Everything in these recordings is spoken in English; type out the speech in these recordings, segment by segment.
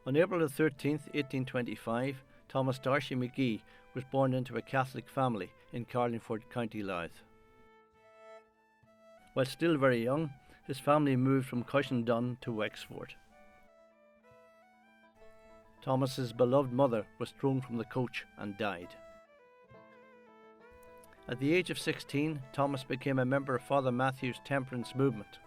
On April 13th, 1825, Thomas D'Arcy McGee was born into a Catholic family in Carlingford, County Louth. While still very young, his family moved from Cushendun to Wexford. Thomas's beloved mother was thrown from the coach and died. At the age of 16, Thomas became a member of Father Matthew's temperance movement.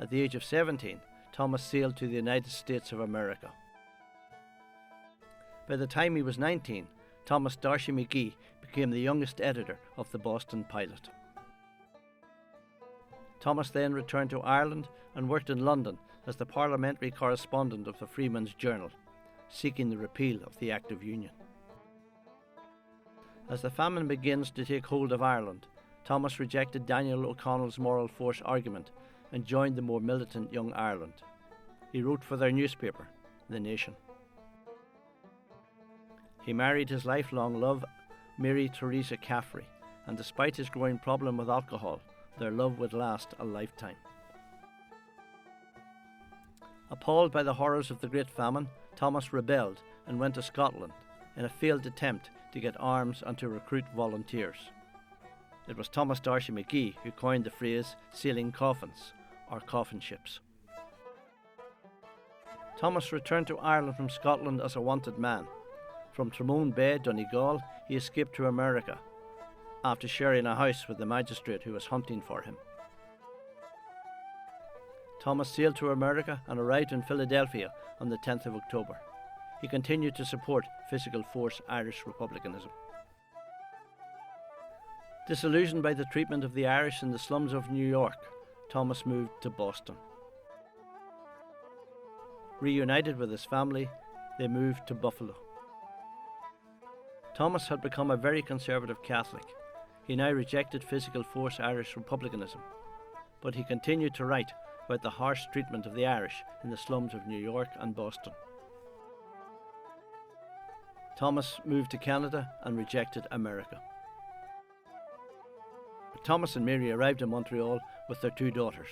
At the age of 17, Thomas sailed to the United States of America. By the time he was 19, Thomas D'Arcy McGee became the youngest editor of the Boston Pilot. Thomas then returned to Ireland and worked in London as the parliamentary correspondent of the Freeman's Journal, seeking the repeal of the Act of Union. As the famine begins to take hold of Ireland, Thomas rejected Daniel O'Connell's moral force argument and joined the more militant Young Ireland. He wrote for their newspaper, The Nation. He married his lifelong love, Mary Theresa Caffrey, and despite his growing problem with alcohol, their love would last a lifetime. Appalled by the horrors of the Great Famine, Thomas rebelled and went to Scotland in a failed attempt to get arms and to recruit volunteers. It was Thomas D'Arcy McGee who coined the phrase sailing coffins, or coffin ships. Thomas returned to Ireland from Scotland as a wanted man. From Tramone Bay, Donegal, he escaped to America after sharing a house with the magistrate who was hunting for him. Thomas sailed to America and arrived in Philadelphia on the 10th of October. He continued to support physical force Irish republicanism. Disillusioned by the treatment of the Irish in the slums of New York, Thomas moved to Boston. Reunited with his family, they moved to Buffalo. Thomas had become a very conservative Catholic. He now rejected physical force Irish republicanism, but he continued to write about the harsh treatment of the Irish in the slums of New York and Boston. Thomas moved to Canada and rejected America. Thomas and Mary arrived in Montreal with their 2 daughters.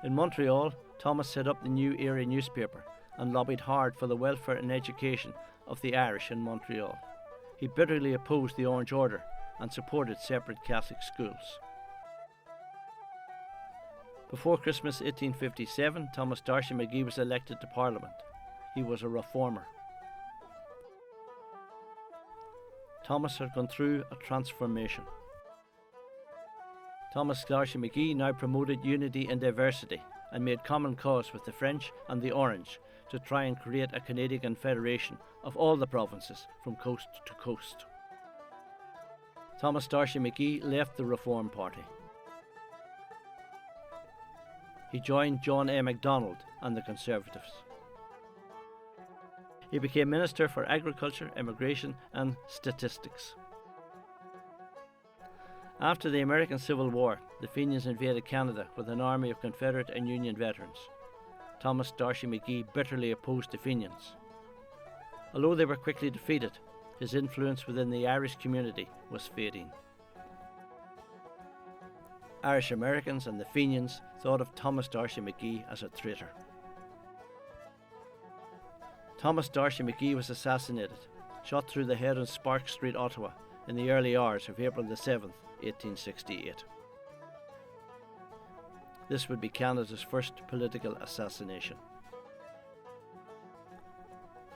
In Montreal, Thomas set up the New Era newspaper and lobbied hard for the welfare and education of the Irish in Montreal. He bitterly opposed the Orange Order and supported separate Catholic schools. Before Christmas 1857, Thomas D'Arcy McGee was elected to Parliament. He was a reformer. Thomas had gone through a transformation. Thomas D'Arcy McGee now promoted unity in diversity and made common cause with the French and the Orange to try and create a Canadian federation of all the provinces from coast to coast. Thomas D'Arcy McGee left the Reform Party. He joined John A. Macdonald and the Conservatives. He became Minister for Agriculture, Immigration and Statistics. After the American Civil War, the Fenians invaded Canada with an army of Confederate and Union veterans. Thomas D'Arcy McGee bitterly opposed the Fenians. Although they were quickly defeated, his influence within the Irish community was fading. Irish Americans and the Fenians thought of Thomas D'Arcy McGee as a traitor. Thomas D'Arcy McGee was assassinated, shot through the head on Spark Street, Ottawa, in the early hours of April 7, 1868. This would be Canada's first political assassination.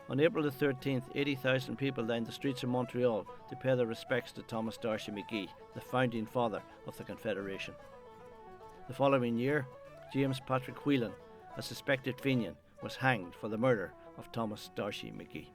On April 13th, 80,000 people lined the streets of Montreal to pay their respects to Thomas D'Arcy McGee, the founding father of the Confederation. The following year, James Patrick Whelan, a suspected Fenian, was hanged for the murder of Thomas D'Arcy McGee.